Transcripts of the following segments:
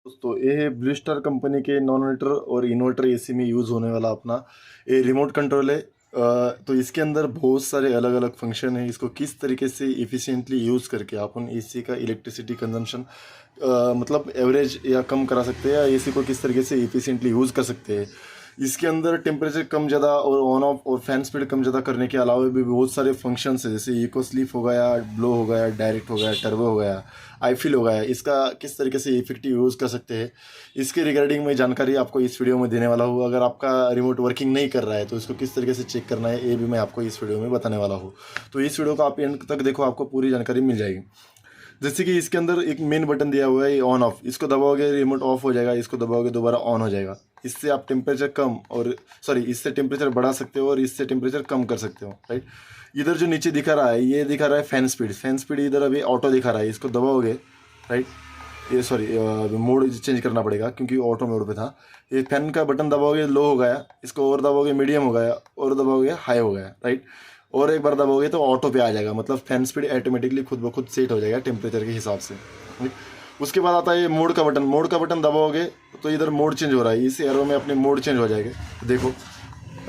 दोस्तों ये है ब्लू स्टार कंपनी के नॉन इन्वर्टर और इन्वर्टर एसी में यूज़ होने वाला अपना ये रिमोट कंट्रोल है। तो इसके अंदर बहुत सारे अलग अलग फंक्शन है। इसको किस तरीके से इफ़िशिएंटली यूज़ करके अपन एसी का इलेक्ट्रिसिटी कंजम्पशन मतलब एवरेज या कम करा सकते हैं, या एसी को किस तरीके से इफ़िशिएंटली यूज़ कर सकते हैं। इसके अंदर टेम्परेचर कम ज़्यादा और ऑन ऑफ और फैन स्पीड कम ज़्यादा करने के अलावा भी बहुत सारे फंक्शंस है, जैसे इको स्लीप हो गया, ब्लो हो गया, डायरेक्ट हो गया, टर्बो हो गया, आई फील हो गया। इसका किस तरीके से इफेक्टिव यूज़ कर सकते हैं, इसके रिगार्डिंग मैं जानकारी आपको इस वीडियो में देने वाला हूँ। अगर आपका रिमोट वर्किंग नहीं कर रहा है तो इसको किस तरीके से चेक करना है ये भी मैं आपको इस वीडियो में बताने वाला हूँ। तो इस वीडियो को आप एंड तक देखो, आपको पूरी जानकारी मिल जाएगी। जैसे कि इसके अंदर एक मेन बटन दिया हुआ है, ये ऑन ऑफ, इसको दबाओगे रिमोट ऑफ हो जाएगा, इसको दबाओगे दोबारा ऑन हो जाएगा। इससे आप टेम्परेचर कम और इससे टेम्परेचर बढ़ा सकते हो और इससे टेम्परेचर कम कर सकते हो, राइट। इधर जो नीचे दिखा रहा है ये दिखा रहा है फैन स्पीड। फैन स्पीड इधर अभी ऑटो दिखा रहा है, इसको दबाओगे, राइट। ये मोड चेंज करना पड़ेगा क्योंकि ऑटो मोड पे था। ये फैन का बटन दबाओगे लो हो गया, इसको और दबाओगे मीडियम हो गया, और दबाओगे हाई हो गया, राइट। और एक बार दबाओगे तो ऑटो पे आ जाएगा, मतलब फैन स्पीड ऑटोमेटिकली खुद ब खुद सेट हो जाएगा टेम्परेचर के हिसाब से। उसके बाद आता है ये मोड का बटन। मोड का बटन दबाओगे तो इधर मोड चेंज हो रहा है, इस एरो में अपने मोड चेंज हो जाएंगे, देखो,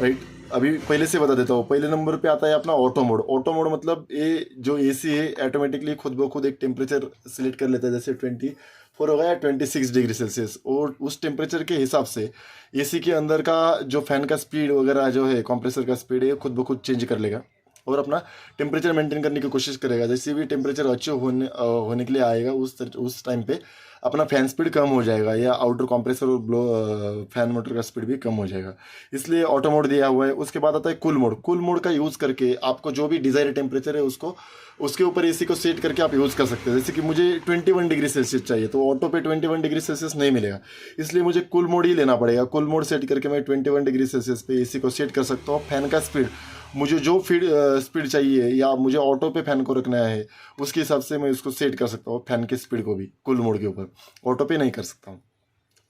राइट। अभी पहले से बता देता हूँ, पहले नंबर पे आता है अपना ऑटो मोड। ऑटो मोड मतलब ये जो एसी है ऑटोमेटिकली खुद ब खुद एक टेम्परेचर सिलेक्ट कर लेता है, जैसे 24 हो गया, 26 डिग्री सेल्सियस, और उस टेम्परेचर के हिसाब से एसी के अंदर का जो फैन का स्पीड वगैरह जो है, कंप्रेसर का स्पीड है, खुद ब खुद चेंज कर लेगा और अपना टेम्परेचर मेंटेन करने की कोशिश करेगा। जैसे भी टेम्परेचर अच्छे होने के लिए आएगा उस टाइम पे अपना फैन स्पीड कम हो जाएगा, या आउटर कंप्रेसर और ब्लो फैन मोटर का स्पीड भी कम हो जाएगा, इसलिए ऑटो मोड दिया हुआ है। उसके बाद आता है कूल मोड। कूल मोड का यूज़ करके आपको जो भी डिज़ायर टेम्परेचर है उसको उसके ऊपर एसी को सेट करके आप यूज़ कर सकते हैं। जैसे कि मुझे 21 डिग्री सेल्सियस चाहिए तो ऑटो पे 21 डिग्री सेल्सियस नहीं मिलेगा, इसलिए मुझे कूल मोड ही लेना पड़ेगा। कूल मोड सेट करके मैं 21 डिग्री सेल्सियस पे एसी को सेट कर सकता हूँ। फैन का स्पीड मुझे जो स्पीड चाहिए, या मुझे ऑटो पे फैन को रखना है, उसके हिसाब से मैं उसको सेट कर सकता हूँ फैन की स्पीड को भी कूल मोड के ऊपर, ऑटो पे नहीं कर सकता हूँ,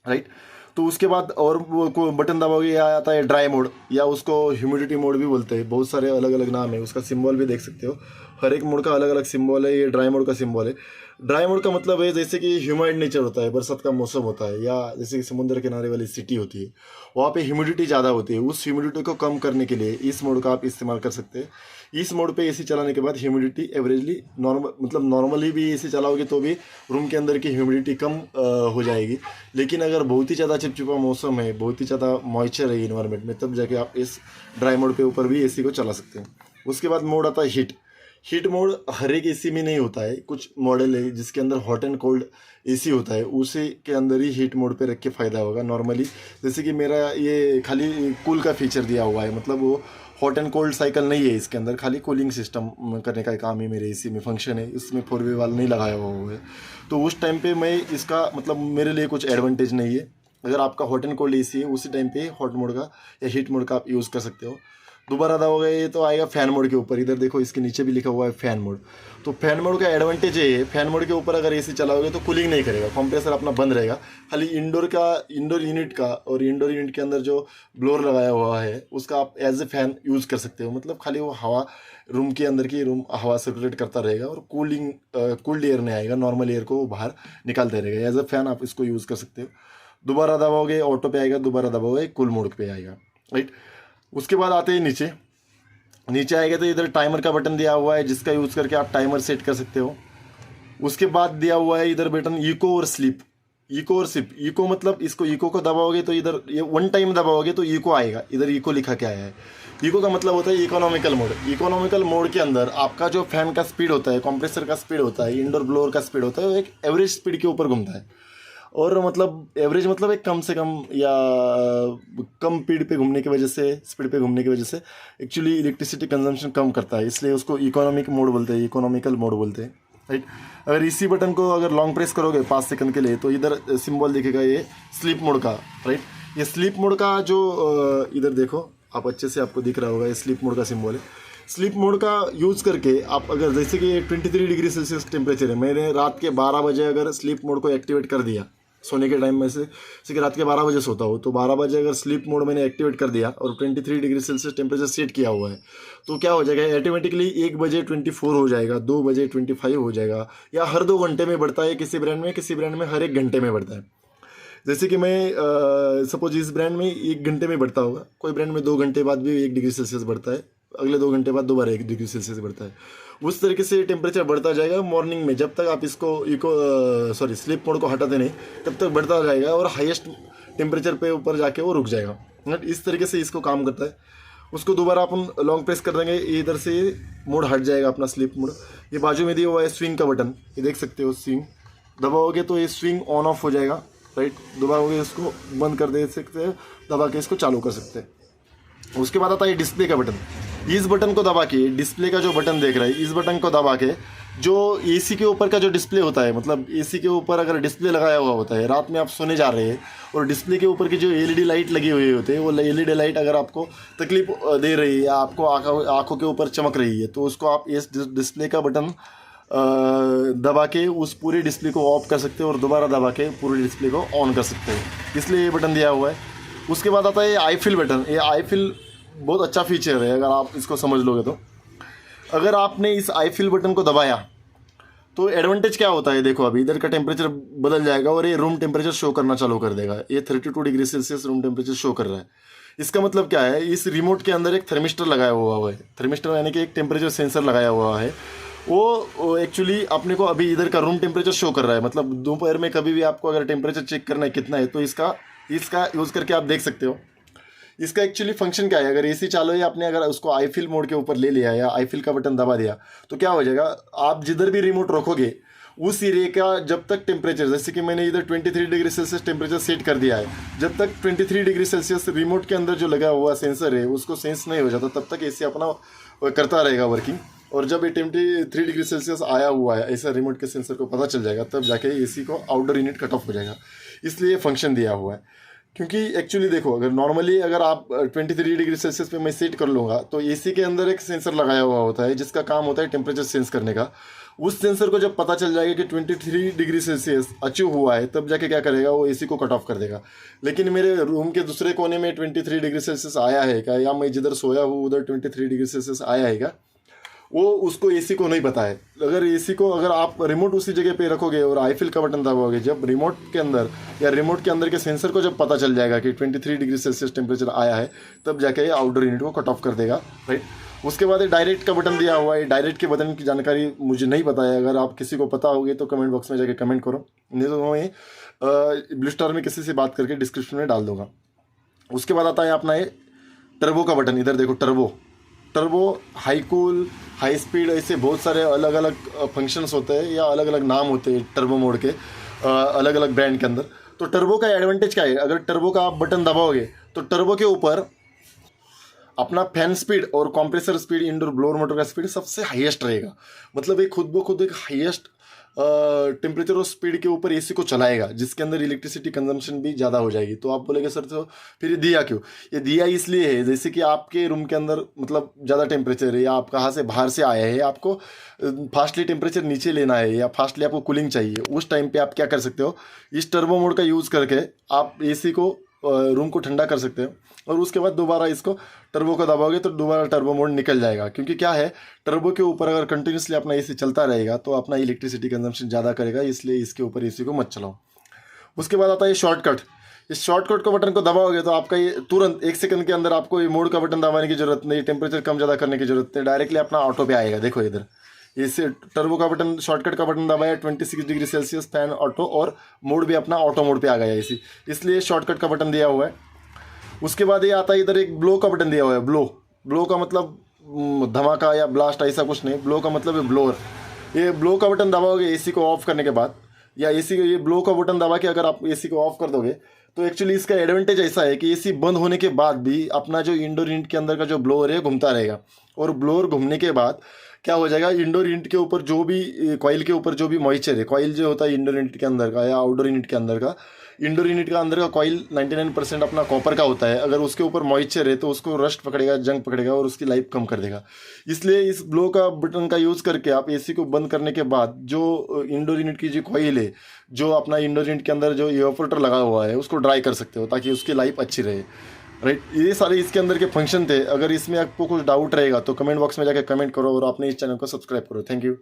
राइट। तो उसके बाद और वो बटन दबाओगे, या आता है ड्राई मोड, या उसको ह्यूमिडिटी मोड भी बोलते हैं, बहुत सारे अलग अलग नाम है, उसका सिंबल भी देख सकते हो। हर एक मोड का अलग अलग सिंबल है, ये ड्राई मोड का सिंबल है। ड्राई मोड का मतलब है जैसे कि ह्यूमिड नेचर होता है, बरसात का मौसम होता है, या जैसे कि समुद्र किनारे वाली सिटी होती है, वहाँ पे ह्यूमिडिटी ज़्यादा होती है। उस ह्यूमिडिटी को कम करने के लिए इस मोड का आप इस्तेमाल कर सकते हैं। इस मोड पे एसी चलाने के बाद ह्यूमिडिटी एवरेजली नॉर्मली भी एसी चलाओगे तो भी रूम के अंदर की ह्यूमिडिटी कम हो जाएगी। लेकिन अगर बहुत ही ज़्यादा चिपचिपा मौसम है, बहुत ही ज़्यादा मॉइस्चर है इन्वायरमेंट में, तब जाके आप इस ड्राई मोड पे ऊपर भी एसी को चला सकते हैं। उसके बाद मोड आता है हीट। हीट मोड हर एक एसी में नहीं होता है, कुछ मॉडल है जिसके अंदर हॉट एंड कोल्ड एसी होता है, उसी के अंदर ही हीट मोड पे रख के फ़ायदा होगा नॉर्मली। जैसे कि मेरा ये खाली कूल का फीचर दिया हुआ है, मतलब वो हॉट एंड कोल्ड साइकिल नहीं है इसके अंदर, खाली कूलिंग सिस्टम करने का काम ही मेरे एसी में फंक्शन है, इसमें 4 वे वाल नहीं लगाया हुआ है। तो उस टाइम पे मैं इसका मतलब मेरे लिए कुछ एडवांटेज नहीं है। अगर आपका हॉट एंड कोल्ड एसी है उसी टाइम पे हॉट मोड का या हीट मोड का आप यूज़ कर सकते हो। दोबारा दबाओगे ये तो आएगा फैन मोड के ऊपर, इधर देखो इसके नीचे भी लिखा हुआ है फैन मोड। तो फैन मोड का एडवांटेज ये है, फैन मोड के ऊपर अगर एसी चलाओगे तो कूलिंग नहीं करेगा, कंप्रेसर अपना बंद रहेगा। खाली इंडोर यूनिट का, और इंडोर यूनिट के अंदर जो ब्लोअर लगाया हुआ है उसका आप एज ए फैन यूज़ कर सकते हो, मतलब खाली वो हवा रूम के अंदर की हवा सर्कुलेट करता रहेगा और कूल्ड एयर नहीं आएगा, नॉर्मल एयर को बाहर निकालते रहेगा। एज ए फैन आप इसको यूज़ कर सकते हो। दोबारा दबाओगे ऑटो पे आएगा, दोबारा दबाओगे कूल मोड पे आएगा, राइट। उसके बाद आते हैं नीचे। नीचे आएगा तो इधर टाइमर का बटन दिया हुआ है, जिसका यूज़ करके आप टाइमर सेट कर सकते हो। उसके बाद दिया हुआ है इधर बटन इको और स्लीप। इको और स्लीप, इको मतलब इसको इको को दबाओगे तो इधर ये 1 टाइम दबाओगे तो इको आएगा, इधर इको लिखा क्या है। इको का मतलब होता है इकोनॉमिकल मोड। इकोनॉमिकल मोड के अंदर आपका जो फैन का स्पीड होता है, कंप्रेसर का स्पीड होता है, इंडोर ब्लोअर का स्पीड होता है, वो एक एवरेज स्पीड के ऊपर घूमता है। और मतलब एवरेज मतलब एक कम से कम या कम स्पीड पे घूमने की वजह से एक्चुअली इलेक्ट्रिसिटी कंजम्पशन कम करता है, इसलिए उसको इकोनॉमिक मोड बोलते हैं, इकोनॉमिकल मोड बोलते हैं, राइट। अगर इसी बटन को अगर लॉन्ग प्रेस करोगे 5 सेकंड के लिए तो इधर सिंबल दिखेगा ये स्लीप मोड का, राइट। ये स्लीप मोड का जो इधर देखो आप अच्छे से, आपको दिख रहा होगा ये स्लीप मोड का सिंबल है। स्लीप मोड का यूज़ करके आप अगर जैसे कि 23 डिग्री सेल्सियस टेम्परेचर है, मैंने रात के 12 बजे अगर स्लीप मोड को एक्टिवेट कर दिया, सोने के टाइम में से, जैसे कि रात के 12 बजे सोता हूँ, तो 12 बजे अगर स्लीप मोड मैंने एक्टिवेट कर दिया और 23 डिग्री सेल्सियस टेम्परेचर सेट किया हुआ है, तो क्या हो जाएगा ऑटोमेटिकली 1 बजे 24 हो जाएगा, 2 बजे 25 हो जाएगा, या हर 2 घंटे में बढ़ता है किसी ब्रांड में, किसी ब्रांड में हर 1 घंटे में बढ़ता है। जैसे कि मैं सपोज इस ब्रांड में 1 घंटे में बढ़ता होगा, कोई ब्रांड में 2 घंटे बाद भी 1 डिग्री सेल्सियस बढ़ता है, अगले 2 घंटे बाद दोबारा 1 डिग्री सेल्सियस बढ़ता है। उस तरीके से टेम्परेचर बढ़ता जाएगा मॉर्निंग में, जब तक आप इसको स्लीप मोड को हटाते नहीं तब तक बढ़ता जाएगा और हाईएस्ट टेम्परेचर पे ऊपर जाके वो रुक जाएगा। इस तरीके से इसको काम करता है। उसको दोबारा अपन लॉन्ग प्रेस कर देंगे, इधर से मोड हट जाएगा अपना स्लीप मोड। ये बाजू में दिया हुआ है स्विंग का बटन, ये देख सकते हो, स्विंग दबाओगे तो ये स्विंग ऑन ऑफ हो जाएगा, राइट। दबाओगे इसको बंद कर दे सकते हैं, दबा के इसको चालू कर सकते हैं। उसके बाद आता है डिस्प्ले का बटन। इस बटन को दबा के, डिस्प्ले का जो बटन देख रहा है, इस बटन को दबा के जो एसी के ऊपर का जो डिस्प्ले होता है, मतलब एसी के ऊपर अगर डिस्प्ले लगाया हुआ होता है, रात में आप सोने जा रहे हैं और डिस्प्ले के ऊपर की जो एलईडी लाइट लगी हुई होती है, वो एलईडी लाइट अगर आपको तकलीफ दे रही है या आपको आँखों के ऊपर चमक रही है, तो उसको आप इस डिस्प्ले का बटन दबा के उस पूरे डिस्प्ले को ऑफ कर सकते हो और दोबारा दबा के पूरे डिस्प्ले को ऑन कर सकते हो, इसलिए ये बटन दिया हुआ है। उसके बाद आता है आई फिल बटन। ये आई फिल बहुत अच्छा फीचर है अगर आप इसको समझ लोगे तो। अगर आपने इस आई फिल बटन को दबाया तो एडवांटेज क्या होता है, देखो अभी इधर का टेम्परेचर बदल जाएगा और ये रूम टेम्परेचर शो करना चालू कर देगा। ये 32 degree Celsius room temperature show कर रहा है। इसका मतलब क्या है, इस रिमोट के अंदर एक थर्मिस्टर लगाया हुआ है। थर्मिस्टर यानी कि एक टेम्परेचर सेंसर लगाया हुआ है। वो एक्चुअली अपने को अभी इधर का रूम टेम्परेचर शो कर रहा है। मतलब दोपहर में कभी भी आपको अगर टेम्परेचर चेक करना है कितना है, तो इसका यूज़ करके आप देख सकते हो। इसका एक्चुअली फंक्शन क्या है, अगर एसी चालू है, आपने अगर उसको आई फिल मोड के ऊपर ले लिया या आई फिल का बटन दबा दिया, तो क्या हो जाएगा, आप जिधर भी रिमोट रखोगे उस एरिया का जब तक टेम्परेचर, जैसे कि मैंने इधर 23 डिग्री सेल्सियस टेम्परेचर सेट कर दिया है, जब तक 23 डिग्री सेल्सियस रिमोट के अंदर जो लगा हुआ सेंसर है उसको सेंस नहीं हो जाता, तब तक एसी अपना करता रहेगा वर्किंग। और जब ये 23 डिग्री सेल्सियस आया हुआ है ऐसा रिमोट के सेंसर को पता चल जाएगा, तब जाके एसी को आउटडोर यूनिट कट ऑफ हो जाएगा। इसलिए फंक्शन दिया हुआ है। क्योंकि एक्चुअली देखो, अगर नॉर्मली अगर आप 23 डिग्री सेल्सियस पे मैं सेट कर लूँगा, तो एसी के अंदर एक सेंसर लगाया हुआ होता है जिसका काम होता है टेम्परेचर सेंस करने का। उस सेंसर को जब पता चल जाएगा कि 23 डिग्री सेल्सियस अचीव हुआ है, तब जाके क्या करेगा, वो एसी को कट ऑफ कर देगा। लेकिन मेरे रूम के दूसरे कोने में 23 डिग्री सेल्सियस आया है क्या, या मैं जिधर सोया हूँ उधर 23 डिग्री सेल्सियस आया है क्या, वो उसको एसी को नहीं पता है। अगर आप रिमोट उसी जगह पे रखोगे और आई फिल का बटन दबाओगे, जब रिमोट के अंदर या रिमोट के अंदर के सेंसर को जब पता चल जाएगा कि 23 डिग्री सेल्सियस टेम्परेचर आया है, तब जाके आउटडोर यूनिट को कट ऑफ कर देगा, राइट। उसके बाद ये डायरेक्ट का बटन दिया हुआ है। डायरेक्ट के बटन की जानकारी मुझे नहीं पता है, अगर आप किसी को पता होगी तो कमेंट बॉक्स में जाके कमेंट करो, नहीं तो मैं ब्लू स्टार में किसी से बात करके डिस्क्रिप्शन में डाल दूंगा। उसके बाद आता है अपना ये टर्बो का बटन। इधर देखो, turbo, high cool, high speed, ऐसे बहुत सारे अलग अलग फंक्शंस होते हैं या अलग अलग नाम होते हैं टर्बो मोड के अलग अलग ब्रांड के अंदर। तो टर्बो का एडवांटेज क्या है, अगर टर्बो का आप बटन दबाओगे तो टर्बो के ऊपर अपना फैन स्पीड और compressor speed, indoor blower motor का स्पीड सबसे हाईएस्ट रहेगा। मतलब ये खुद ब खुद एक हाईएस्ट टेम्परेचर और स्पीड के ऊपर एसी को चलाएगा, जिसके अंदर इलेक्ट्रिसिटी कंजम्पशन भी ज़्यादा हो जाएगी। तो आप बोलेंगे सर तो फिर ये दिया क्यों? ये दिया इसलिए है, जैसे कि आपके रूम के अंदर मतलब ज़्यादा टेम्परेचर है या आप कहाँ से बाहर से आए हैं, आपको फास्टली टेम्परेचर नीचे लेना है या फास्टली आपको कूलिंग चाहिए, उस टाइम पे आप क्या कर सकते हो, इस टर्बो मोड का यूज़ करके आप एसी को रूम को ठंडा कर सकते हो। और उसके बाद दोबारा इसको टर्बो को दबाओगे तो दोबारा टर्बो मोड निकल जाएगा। क्योंकि क्या है, टर्बो के ऊपर अगर कंटिन्यूसली अपना एसी चलता रहेगा तो अपना इलेक्ट्रिसिटी कंजम्पशन ज़्यादा करेगा, इसलिए इसके ऊपर एसी को मत चलाओ। उसके बाद आता है शॉर्टकट। इस शॉर्टकट को बटन को दबाओगे तो आपका ये तुरंत 1 सेकंड के अंदर आपको ये मोड का बटन दबाने की जरूरत नहीं, टेम्परेचर कम ज़्यादा करने की जरूरत नहीं, डायरेक्टली अपना ऑटो पे आएगा। देखो इधर इसे टर्बो का बटन, शॉर्टकट का बटन दबाया, 26 डिग्री सेल्सियस फैन ऑटो, और मोड भी अपना ऑटो मोड पे आ गया एसी, इसलिए शॉर्टकट का बटन दिया हुआ है। उसके बाद ये आता है इधर एक ब्लो का बटन दिया हुआ है। ब्लो का मतलब धमाका या ब्लास्ट ऐसा कुछ नहीं, ब्लो का मतलब है ब्लोअर। ये ब्लो का बटन दबाओगे एसी को ऑफ करने के बाद, या एसी ये ब्लो का बटन दबा के अगर आप एसी को ऑफ कर दोगे तो एक्चुअली इसका एडवांटेज ऐसा है कि एसी बंद होने के बाद भी अपना जो इंडोर यूनिट के अंदर का जो ब्लोअर है घूमता रहेगा। और ब्लोअर घूमने के बाद क्या हो जाएगा, इंडोर यूनिट के ऊपर जो भी कॉइल के ऊपर जो भी मॉइस्चर है, कॉइल जो होता है इंडोर यूनिट के अंदर का या आउटडोर यूनिट के अंदर का, इंडोर यूनिट का अंदर का कॉइल 99% अपना कॉपर का होता है। अगर उसके ऊपर मॉइस्चर है तो उसको रस्ट पकड़ेगा, जंग पकड़ेगा और उसकी लाइफ कम कर देगा। इसलिए इस ब्लो का बटन का यूज़ करके आप एसी को बंद करने के बाद जो इंडोर यूनिट की जो कॉइल है, जो अपना इंडोर यूनिट के अंदर जो इवापोरेटर लगा हुआ है, उसको ड्राई कर सकते हो ताकि उसकी लाइफ अच्छी रहे, राइट। ये सारे इसके अंदर के फंक्शन थे। अगर इसमें आपको कुछ डाउट रहेगा तो कमेंट बॉक्स में जाकर कमेंट करो और अपने इस चैनल को सब्सक्राइब करो। Thank you.